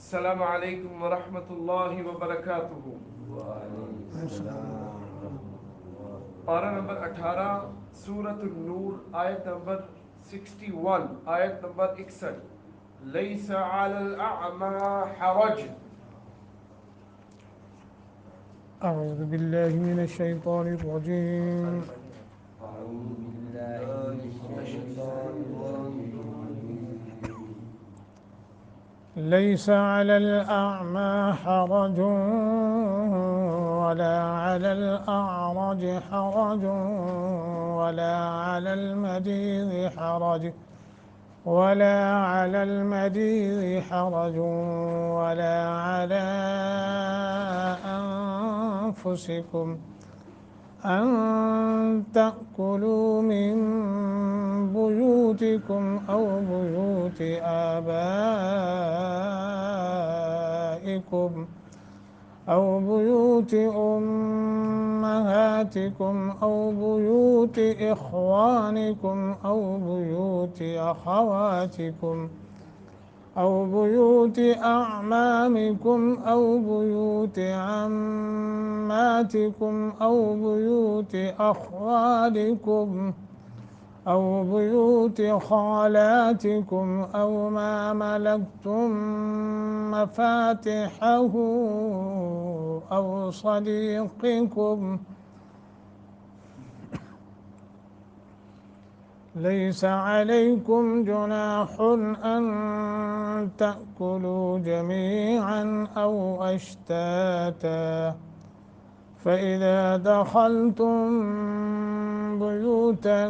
السلام علیکم ورحمۃ اللہ وبرکاتہ۔ پارہ نمبر 18 سورۃ النور، آیت نمبر 61، آیت نمبر 61۔ لیس علی الاعمى حرج۔ اعوذ باللہ من الشیطان الرجیم۔ ليس على الأعمى حرج ولا على الأعرج حرج ولا على المريض حرج ولا على أنفسكم أن تأكلوا من بيوتكم أو بيوت آبائكم أو بيوت أمهاتكم أو بيوت إخوانكم أو بيوت أخواتكم أو بيوت أعمامكم أو بيوت عماتكم أو بيوت أخوالكم أو بيوت خالاتكم أو ما ملكتم مفاتحه أو صديقكم ليس عليكم جناح أن تأكلوا جميعا أو أشتاتا فإذا دخلتم بيوتا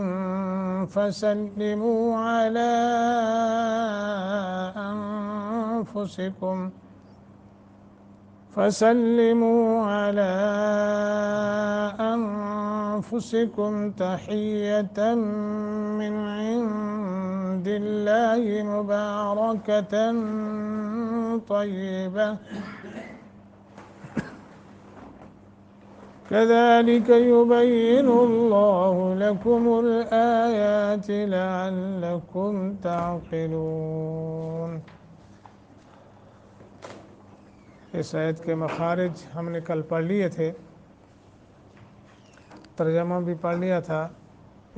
فسلموا على أنفسكم تحية من عند الله مباركة طيبة كذلك يبين الله لكم الآيات لعلكم تعقلون۔ اس آیت کے مخارج ہم نے کل پڑھ لیے تھے، ترجمہ بھی پڑھ لیا تھا۔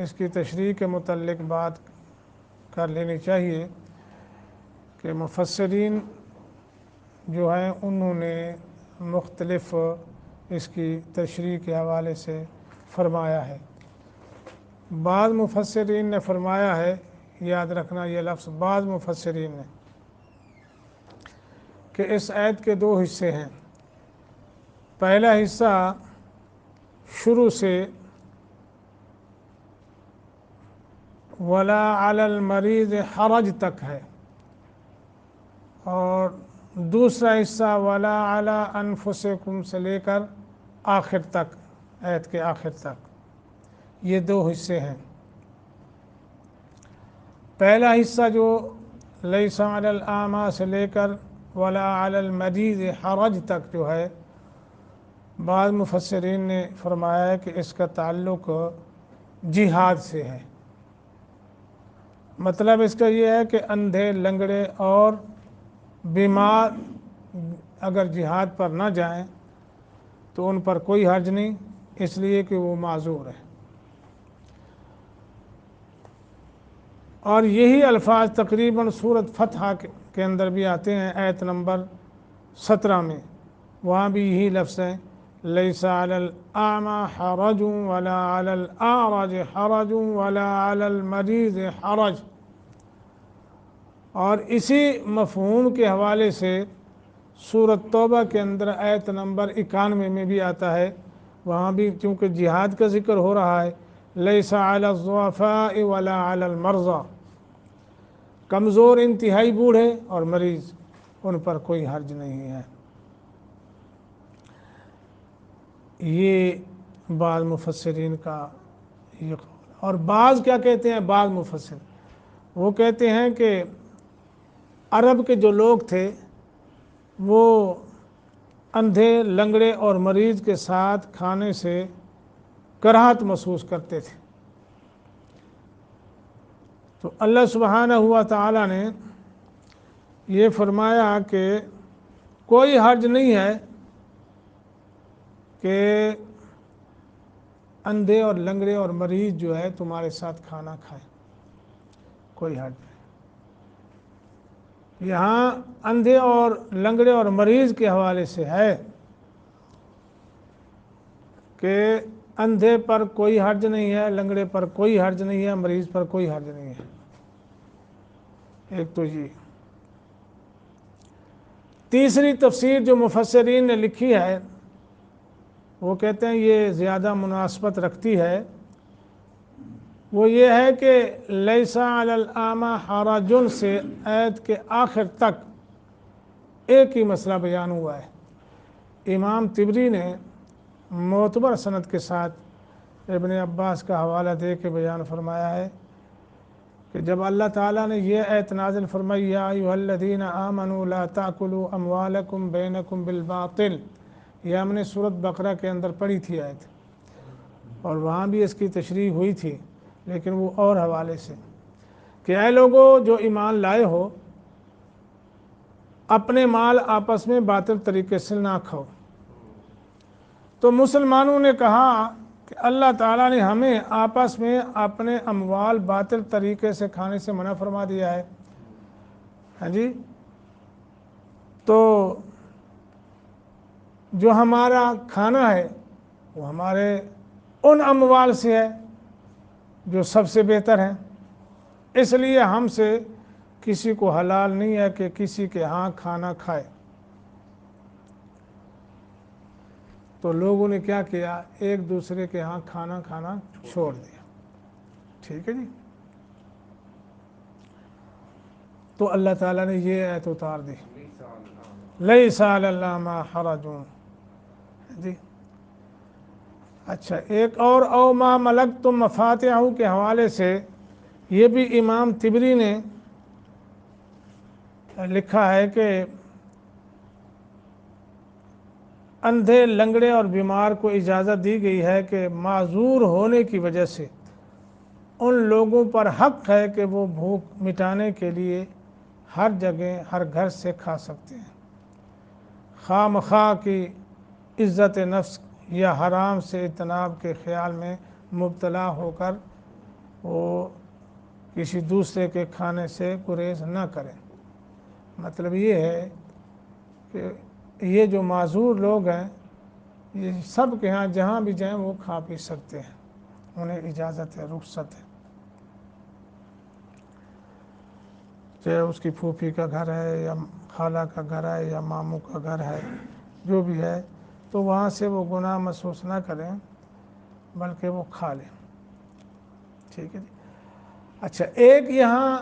اس کی تشریح کے متعلق بات کر لینی چاہیے کہ مفسرین جو ہیں انہوں نے مختلف اس کی تشریح کے حوالے سے فرمایا ہے۔ بعض مفسرین نے فرمایا ہے، یاد رکھنا یہ لفظ بعض مفسرین نے، کہ اس آیت کے دو حصے ہیں۔ پہلا حصہ شروع سے وَلَا عَلَى الْمَرِيضِ حَرَج تک ہے، اور دوسرا حصہ وَلَا عَلَى أَنفُسِكُمْ سے لے کر آخر تک، آیت کے آخر تک، یہ دو حصے ہیں۔ پہلا حصہ جو لیس علی الاعمى سے لے کر ولا علی المریض حرج تک جو ہے، بعض مفسرین نے فرمایا ہے کہ اس کا تعلق جہاد سے ہے۔ مطلب اس کا یہ ہے کہ اندھے، لنگڑے اور بیمار اگر جہاد پر نہ جائیں تو ان پر کوئی حرج نہیں، اس لیے کہ وہ معذور ہے۔ اور یہی الفاظ تقریباً سورۃ فتح کے اندر بھی آتے ہیں، آیت نمبر 17 میں، وہاں بھی یہی لفظ ہیں لیس علی الاعمى حرج ولا علی الاعرج حرج ولا علی المریض حرج۔ اور اسی مفہوم کے حوالے سے سورۃ توبہ کے اندر آیت نمبر 91 میں بھی آتا ہے، وہاں بھی چونکہ جہاد کا ذکر ہو رہا ہے، لیس علی الضعفاء ولا علی المرضى، کمزور، انتہائی بوڑھے اور مریض، ان پر کوئی حرج نہیں ہے۔ یہ بعض مفسرین کا یہ قول۔ اور بعض کیا کہتے ہیں، بعض مفسر وہ کہتے ہیں کہ عرب کے جو لوگ تھے وہ اندھے، لنگڑے اور مریض کے ساتھ کھانے سے کراہت محسوس کرتے تھے، تو اللہ سبحانہ ہوا تعالیٰ نے یہ فرمایا کہ کوئی حرج نہیں ہے کہ اندھے اور لنگڑے اور مریض جو ہے تمہارے ساتھ کھانا کھائیں، کوئی حرج نہیں۔ یہاں اندھے اور لنگڑے اور مریض کے حوالے سے ہے کہ اندھے پر کوئی حرج نہیں ہے، لنگڑے پر کوئی حرج نہیں ہے، مریض پر کوئی حرج نہیں ہے۔ ایک تو یہ تیسری تفسیر جو مفسرین نے لکھی ہے وہ کہتے ہیں یہ زیادہ مناسبت رکھتی ہے، وہ یہ ہے کہ لیس علی الاعمی حرج سے آیت کے آخر تک ایک ہی مسئلہ بیان ہوا ہے۔ امام طبری نے معتبر سند کے ساتھ ابن عباس کا حوالہ دے کے بیان فرمایا ہے کہ جب اللہ تعالیٰ نے یہ آیت نازل فرمائی یا ایھا الذین آمنوا لا تأکلوا اموالکم بینکم بالباطل، یہ ہم نے سورۃ بقرہ کے اندر پڑھی تھی آیت، اور وہاں بھی اس کی تشریح ہوئی تھی لیکن وہ اور حوالے سے کہ اے لوگو جو ایمان لائے ہو اپنے مال آپس میں باطل طریقے سے نہ کھاؤ۔ تو مسلمانوں نے کہا کہ اللہ تعالیٰ نے ہمیں آپس میں اپنے اموال باطل طریقے سے کھانے سے منع فرما دیا ہے، ہاں جی، تو جو ہمارا کھانا ہے وہ ہمارے ان اموال سے ہے جو سب سے بہتر ہیں، اس لیے ہم سے کسی کو حلال نہیں ہے کہ کسی کے ہاں کھانا کھائے۔ تو لوگوں نے کیا کیا، ایک دوسرے کے ہاں کھانا کھانا چھوڑ دیا، ٹھیک ہے جی۔ تو اللہ تعالیٰ نے یہ آیت اتار دی، لیس علی الاعمی حرج جی۔ اچھا، ایک اور او ما ملکتم مفاتحہ کے حوالے سے یہ بھی امام طبری نے لکھا ہے کہ اندھے لنگڑے اور بیمار کو اجازت دی گئی ہے کہ معذور ہونے کی وجہ سے ان لوگوں پر حق ہے کہ وہ بھوک مٹانے کے لیے ہر جگہ ہر گھر سے کھا سکتے ہیں، خواہ مخواہ کی عزت نفس یا حرام سے اجتناب کے خیال میں مبتلا ہو کر وہ کسی دوسرے کے کھانے سے گریز نہ کریں۔ مطلب یہ ہے کہ یہ جو معذور لوگ ہیں یہ سب کے ہاں جہاں بھی جائیں وہ کھا پی سکتے ہیں، انہیں اجازت ہے، رخصت ہے، چاہے اس کی پھوپھی کا گھر ہے یا خالہ کا گھر ہے یا ماموں کا گھر ہے، جو بھی ہے، تو وہاں سے وہ گناہ محسوس نہ کریں بلکہ وہ کھا لیں، ٹھیک ہے جی۔ اچھا، ایک یہاں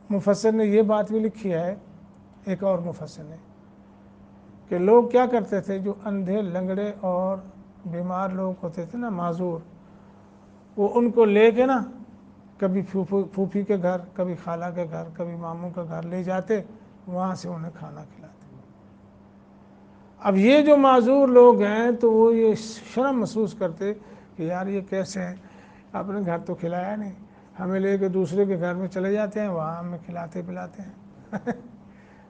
مفسر نے یہ بات بھی لکھی ہے، ایک اور مفسر نے، کہ لوگ کیا کرتے تھے جو اندھے لنگڑے اور بیمار لوگ ہوتے تھے نا، معذور، وہ ان کو لے کے نا کبھی پھوپھی کے گھر، کبھی خالہ کے گھر، کبھی ماموں کے گھر لے جاتے، وہاں سے انہیں کھانا کھلاتے۔ اب یہ جو معذور لوگ ہیں تو وہ یہ شرم محسوس کرتے کہ یار یہ کیسے ہیں، اپنے گھر تو کھلایا نہیں، ہمیں لے کے دوسرے کے گھر میں چلے جاتے ہیں، وہاں ہمیں کھلاتے پلاتے ہیں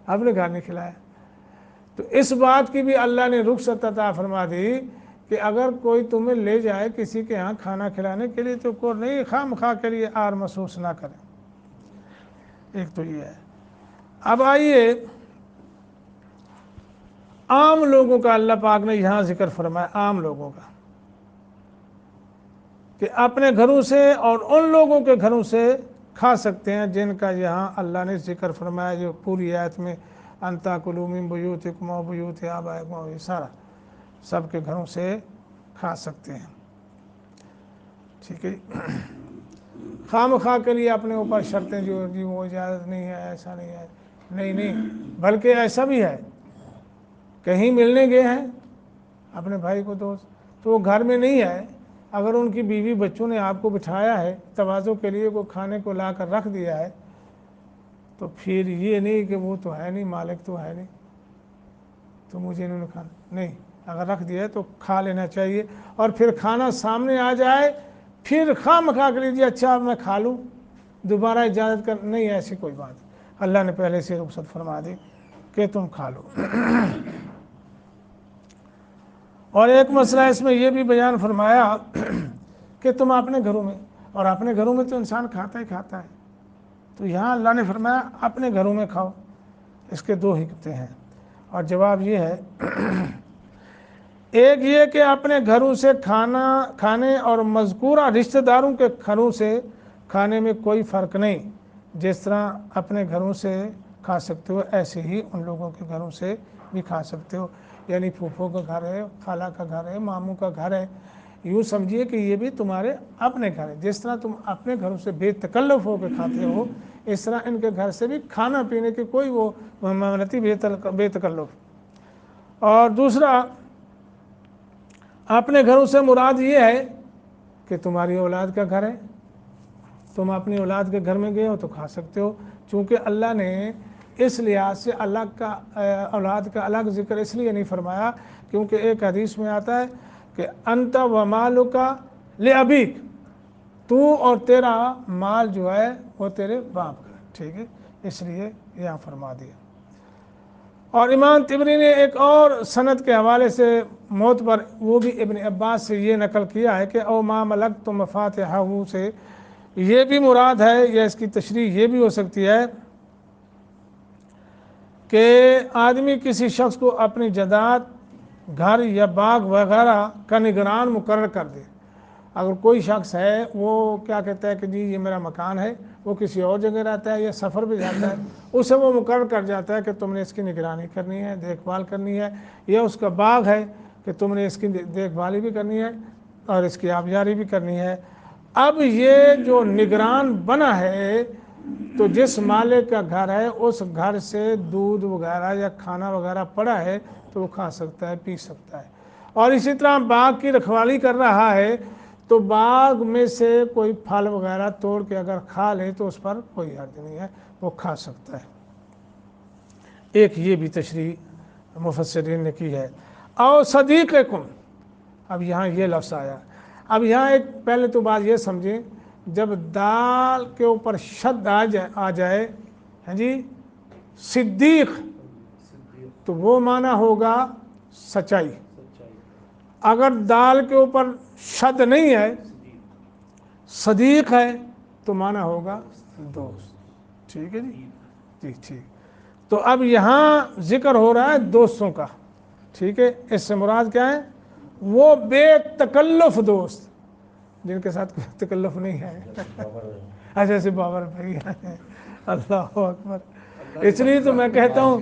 اپنے گھر نہیں کھلایا۔ تو اس بات کی بھی اللہ نے رخصت عطا فرما دی کہ اگر کوئی تمہیں لے جائے کسی کے ہاں کھانا کھلانے کے لیے تو کوئی نہیں، خواہ مخواہ کے لیے آر محسوس نہ کریں۔ ایک تو یہ ہے۔ اب آئیے عام لوگوں کا اللہ پاک نے یہاں ذکر فرمایا، عام لوگوں کا، کہ اپنے گھروں سے اور ان لوگوں کے گھروں سے کھا سکتے ہیں جن کا یہاں اللہ نے ذکر فرمایا، جو پوری آیت میں ان تاکلوا من بیوتکم و بیوت آبائکم، یہ سارا سب کے گھروں سے کھا سکتے ہیں، ٹھیک ہے۔ خواہ مخواہ کے لیے اپنے اوپر شرطیں جو جی وہ اجازت نہیں ہے، ایسا نہیں ہے، نہیں، بلکہ ایسا بھی ہے، کہیں ملنے گئے ہیں اپنے بھائی کو دوست، تو وہ گھر میں نہیں ہے، اگر ان کی بیوی بچوں نے آپ کو بٹھایا ہے تواضع کے لیے، کوئی کھانے کو لا کر رکھ دیا ہے، تو پھر یہ نہیں کہ وہ تو ہے نہیں، مالک تو ہے نہیں تو مجھے انہوں نے کھانا نہیں، اگر رکھ دیا ہے تو کھا لینا چاہیے، اور پھر کھانا سامنے آ جائے پھر خواہ مخواہ کے لیجیے اچھا میں کھا لوں، دوبارہ اجازت کر نہیں، ایسی کوئی بات اللہ نے پہلے سے رخصت فرما دی۔ کہ تم کھا لو۔ اور ایک مسئلہ اس میں یہ بھی بیان فرمایا کہ تم اپنے گھروں میں، اور اپنے گھروں میں تو انسان کھاتا ہی کھاتا ہے، تو یہاں اللہ نے فرمایا اپنے گھروں میں کھاؤ۔ اس کے دو حکمتیں ہیں، اور جواب یہ ہے ایک یہ کہ اپنے گھروں سے کھانے اور مذکورہ رشتہ داروں کے گھروں سے کھانے میں کوئی فرق نہیں، جس طرح اپنے گھروں سے کھا سکتے ہو ایسے ہی ان لوگوں کے گھروں سے بھی کھا سکتے ہو، یعنی پھوپھو کا گھر ہے، خالہ کا گھر ہے، ماموں کا گھر ہے، یوں سمجھیے کہ یہ بھی تمہارے اپنے گھر ہے۔ جس طرح تم اپنے گھروں سے بے تکلف ہو کے کھاتے ہو، اس طرح ان کے گھر سے بھی کھانا پینے کی کوئی وہ ممانعتی بے تکلف۔ اور دوسرا، اپنے گھروں سے مراد یہ ہے کہ تمہاری اولاد کا گھر ہے، تم اپنی اولاد کے گھر میں گئے ہو تو کھا سکتے ہو، چونکہ اللہ نے اس لحاظ سے اولاد کا الگ ذکر اس لیے نہیں فرمایا، کیونکہ ایک حدیث میں آتا ہے کہ انت و مالک لابیک، تو اور تیرا مال جو ہے وہ تیرے باپ کا، ٹھیک ہے، اس لیے یہاں فرما دیا۔ اور امام طبری نے ایک اور سند کے حوالے سے موت پر وہ بھی ابن عباس سے یہ نقل کیا ہے کہ او ما ملکتم مفاتحہ سے یہ بھی مراد ہے، یا اس کی تشریح یہ بھی ہو سکتی ہے کہ آدمی کسی شخص کو اپنی جائیداد، گھر یا باغ وغیرہ کا نگران مقرر کر دے۔ اگر کوئی شخص ہے وہ کیا کہتا ہے کہ جی یہ میرا مکان ہے، وہ کسی اور جگہ رہتا ہے یا سفر پہ جاتا ہے، اسے وہ مقرر کر جاتا ہے کہ تم نے اس کی نگرانی کرنی ہے، دیکھ بھال کرنی ہے، یا اس کا باغ ہے کہ تم نے اس کی دیکھ بھال بھی کرنی ہے اور اس کی آبیاری بھی کرنی ہے۔ اب یہ جو نگران بنا ہے تو جس مالک کا گھر ہے اس گھر سے دودھ وغیرہ یا کھانا وغیرہ پڑا ہے تو وہ کھا سکتا ہے، پی سکتا ہے۔ اور اسی طرح باغ کی رکھوالی کر رہا ہے تو باغ میں سے کوئی پھل وغیرہ توڑ کے اگر کھا لے تو اس پر کوئی حرج نہیں ہے، وہ کھا سکتا ہے۔ ایک یہ بھی تشریح مفسرین نے کی ہے۔ او صدیقکم، اب یہاں یہ لفظ آیا، اب یہاں ایک پہلے تو بات یہ سمجھیں، جب دال کے اوپر شد آ جائے ہاں جی صدیق، تو وہ معنی ہوگا سچائی۔ اگر دال کے اوپر شد نہیں ہے، صدیق ہے، تو معنی ہوگا دوست، ٹھیک ہے جی، جی ٹھیک۔ تو اب یہاں ذکر ہو رہا ہے دوستوں کا، ٹھیک ہے، اس سے مراد کیا ہے؟ وہ بے تکلف دوست جن کے ساتھ کوئی تکلف نہیں ہے، ایسے ایسے بابر بھائی ہیں، اللہ اکبر۔ اس لیے تو میں کہتا ہوں،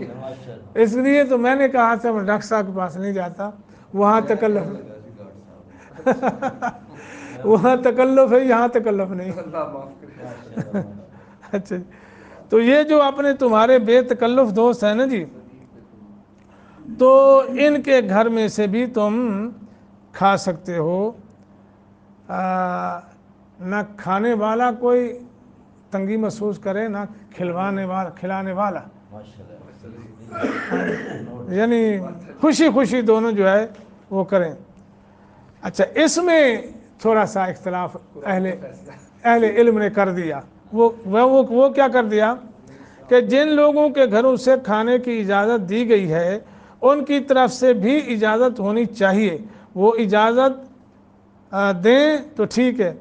اس لیے تو میں نے کہا تھا میں ڈاکٹر صاحب کے پاس نہیں جاتا، وہاں تکلف وہاں تکلف ہے، یہاں تکلف نہیں۔ اچھا جی، تو یہ جو اپنے تمہارے بے تکلف دوست ہیں نا جی، تو ان کے گھر میں سے بھی تم کھا سکتے ہو، نہ کھانے والا کوئی تنگی محسوس کرے، نہ کھلانے والا، یعنی خوشی خوشی دونوں جو ہے وہ کریں۔ اچھا، اس میں تھوڑا سا اختلاف اہل علم نے کر دیا، وہ کیا کر دیا کہ جن لوگوں کے گھروں سے کھانے کی اجازت دی گئی ہے ان کی طرف سے بھی اجازت ہونی چاہیے، وہ اجازت دیں تو ٹھیک ہے،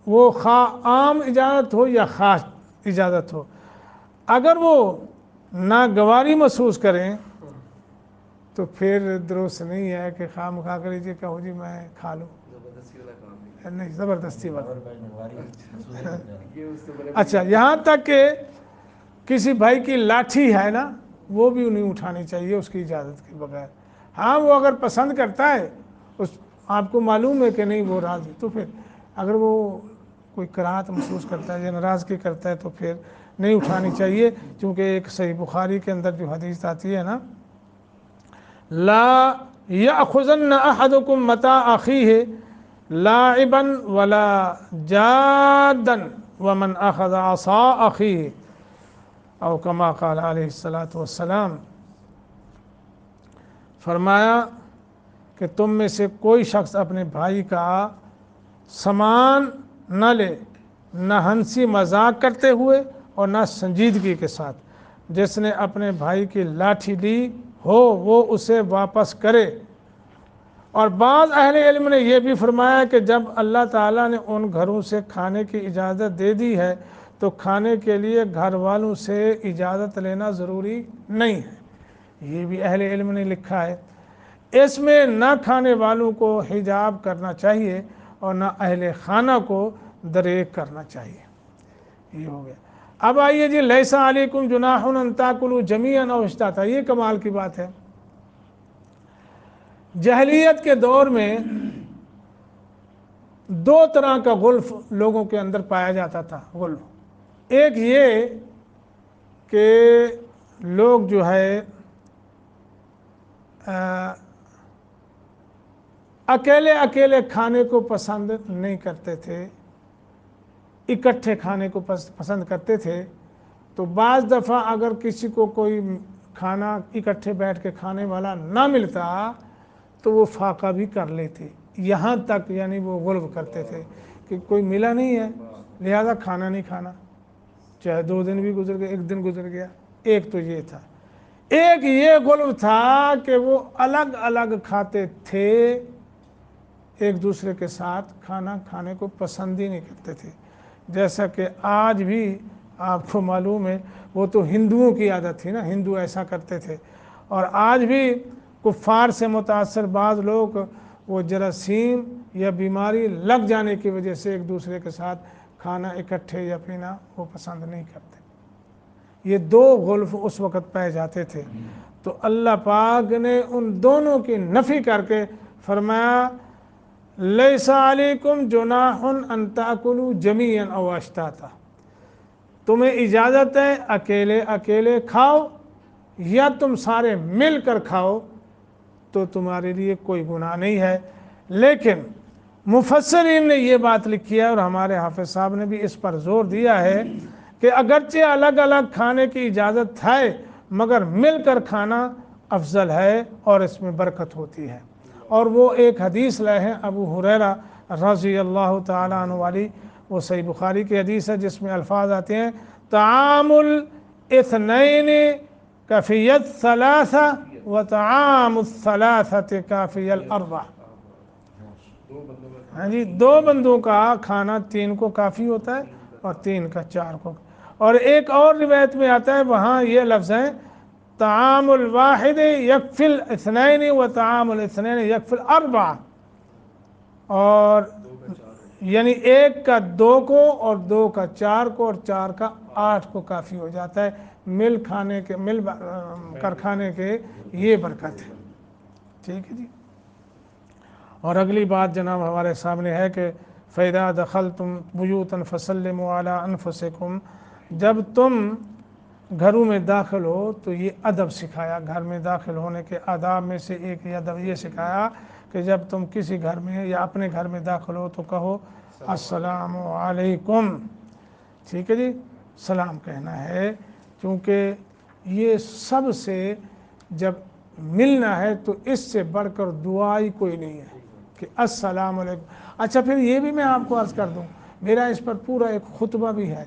وہ خواہ عام اجازت ہو یا خاص اجازت ہو۔ اگر وہ ناگواری محسوس کریں تو پھر درست نہیں ہے کہ خواہ مخواہ کر لیجیے کہ جی میں کھا لوں، نہیں، زبردستی والا۔ اچھا، یہاں تک کہ کسی بھائی کی لاٹھی ہے نا، وہ بھی نہیں اٹھانی چاہیے اس کی اجازت کے بغیر۔ ہاں، وہ اگر پسند کرتا ہے، آپ کو معلوم ہے کہ نہیں وہ راضی، تو پھر اگر وہ کوئی کراہت محسوس کرتا ہے یا ناراضگی کرتا ہے تو پھر نہیں اٹھانی چاہیے، چونکہ ایک صحیح بخاری کے اندر جو حدیث آتی ہے نا، لا یأخذن احدکم متاع اخیہ لاعبا ولا جادا ومن اخذ عصا اخیہ، او کما قال علیہ الصلاۃ والسلام، فرمایا کہ تم میں سے کوئی شخص اپنے بھائی کا سامان نہ لے، نہ ہنسی مذاق کرتے ہوئے اور نہ سنجیدگی کے ساتھ، جس نے اپنے بھائی کی لاٹھی لی ہو وہ اسے واپس کرے۔ اور بعض اہل علم نے یہ بھی فرمایا کہ جب اللہ تعالیٰ نے ان گھروں سے کھانے کی اجازت دے دی ہے تو کھانے کے لیے گھر والوں سے اجازت لینا ضروری نہیں ہے۔ یہ بھی اہل علم نے لکھا ہے۔ اس میں نہ کھانے والوں کو حجاب کرنا چاہیے اور نہ اہل خانہ کو دریغ کرنا چاہیے۔ یہ ہو گیا۔ اب آئیے جی، لیسا علیکم جناح ان تاکلوا جمیعا او اشتاتا، یہ کمال کی بات ہے۔ جاہلیت کے دور میں دو طرح کا غلف لوگوں کے اندر پایا جاتا تھا۔ غلف ایک یہ کہ لوگ جو ہے اکیلے اکیلے کھانے کو پسند نہیں کرتے تھے، اکٹھے کھانے کو پسند کرتے تھے۔ تو بعض دفعہ اگر کسی کو کوئی کھانا اکٹھے بیٹھ کے کھانے والا نہ ملتا تو وہ فاقہ بھی کر لیتے، یہاں تک یعنی وہ غلب کرتے تھے کہ کوئی ملا نہیں ہے لہذا کھانا نہیں کھانا، چاہے 2 دن بھی گزر گئے، 1 دن گزر گیا۔ ایک تو یہ تھا۔ ایک یہ غلب تھا کہ وہ الگ الگ کھاتے تھے، ایک دوسرے کے ساتھ کھانا کھانے کو پسند ہی نہیں کرتے تھے۔ جیسا کہ آج بھی آپ کو معلوم ہے، وہ تو ہندوؤں کی عادت تھی نا، ہندو ایسا کرتے تھے۔ اور آج بھی کفار سے متاثر بعض لوگ وہ جراثیم یا بیماری لگ جانے کی وجہ سے ایک دوسرے کے ساتھ کھانا اکٹھے یا پینا وہ پسند نہیں کرتے۔ یہ 2 غلف اس وقت پائے جاتے تھے۔ تو اللہ پاک نے ان دونوں کی نفی کر کے فرمایا لیس علیکم جناح ان تاکلوا جمیعا او اشتاتا، تمہیں اجازت ہے اکیلے اکیلے کھاؤ یا تم سارے مل کر کھاؤ تو تمہارے لیے کوئی گناہ نہیں ہے۔ لیکن مفسرین نے یہ بات لکھی ہے اور ہمارے حافظ صاحب نے بھی اس پر زور دیا ہے کہ اگرچہ الگ الگ کھانے کی اجازت ہے مگر مل کر کھانا افضل ہے اور اس میں برکت ہوتی ہے۔ اور وہ ایک حدیث لائے ہیں ابو ہریرہ رضی اللہ تعالیٰ عنہ والی، وہ صحیح بخاری کی حدیث ہے جس میں الفاظ آتے ہیں طعام الاثنین کفی الثلاثہ وطعام الثلاثہ کافی الاربع۔ ہاں جی، 2 بندوں کا کھانا 3 کو کافی ہوتا ہے اور 3 کا 4 کو۔ اور ایک اور روایت میں آتا ہے وہاں یہ لفظ ہیں طعام الواحد یکفی الاثنین وطعام الاثنین یکفی الاربع، اور یعنی 1 کا 2 کو اور 2 کا 4 کو اور 4 کا 8 کو کافی ہو جاتا ہے۔ مل کر کھانے کے یہ برکت ہے۔ ٹھیک ہے جی۔ اور اگلی بات جناب ہمارے سامنے ہے کہ فَإِذَا دَخَلْتُمْ بُيُوتًا فَسَلِّمُوا عَلَىٰ أَنفُسِكُمْ، جب تم گھروں میں داخل ہو تو یہ ادب سکھایا، گھر میں داخل ہونے کے آداب میں سے ایک یہ ادب یہ سکھایا کہ جب تم کسی گھر میں یا اپنے گھر میں داخل ہو تو کہو السلام علیکم۔ ٹھیک ہے جی، سلام کہنا ہے، کیونکہ یہ سب سے جب ملنا ہے تو اس سے بڑھ کر دعائی کوئی نہیں ہے کہ السلام علیکم۔ اچھا پھر یہ بھی میں آپ کو عرض کر دوں، میرا اس پر پورا ایک خطبہ بھی ہے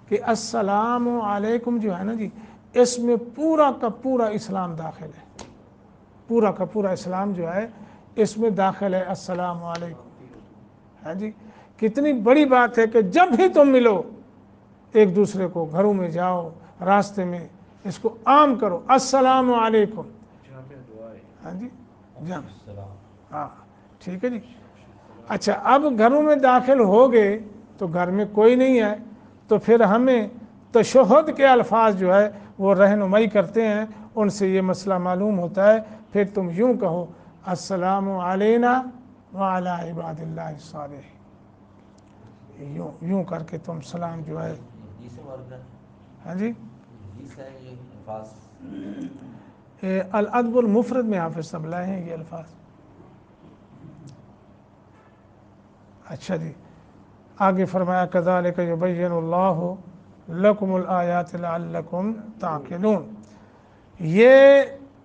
کہ السلام علیکم جو ہے نا جی، اس میں پورا کا پورا اسلام داخل ہے، پورا کا پورا اسلام جو ہے اس میں داخل ہے السلام علیکم۔ ہاں جی، کتنی بڑی بات ہے کہ جب بھی تم ملو ایک دوسرے کو، گھروں میں جاؤ، راستے میں، اس کو عام کرو السلام علیکم۔ ہاں جی، ہاں ٹھیک ہے جی۔ اچھا اب گھروں میں داخل ہو گئے تو گھر میں کوئی نہیں ہے تو پھر ہمیں تشہد کے الفاظ جو ہے وہ رہنمائی کرتے ہیں، ان سے یہ مسئلہ معلوم ہوتا ہے۔ پھر تم یوں کہو السلام علینا وعلی عباد اللہ الصالحین، یوں کر کے تم سلام جو ہے۔ ہاں جی، الادب المفرد میں حافظ صاحب لائے ہیں یہ الفاظ۔ اچھا جی، آگے فرمایا کذالک یبین اللہ لکم الآیات لعلکم تعقلون۔ یہ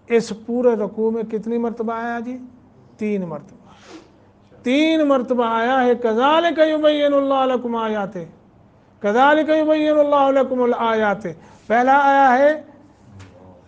اس پورے رکوع میں کتنی مرتبہ آیا جی؟ 3 مرتبہ، 3 مرتبہ آیا ہے کذالک یبین اللہ لکم آیاتہ، کذالک یبین اللہ لکم الآیات۔ پہلا آیا ہے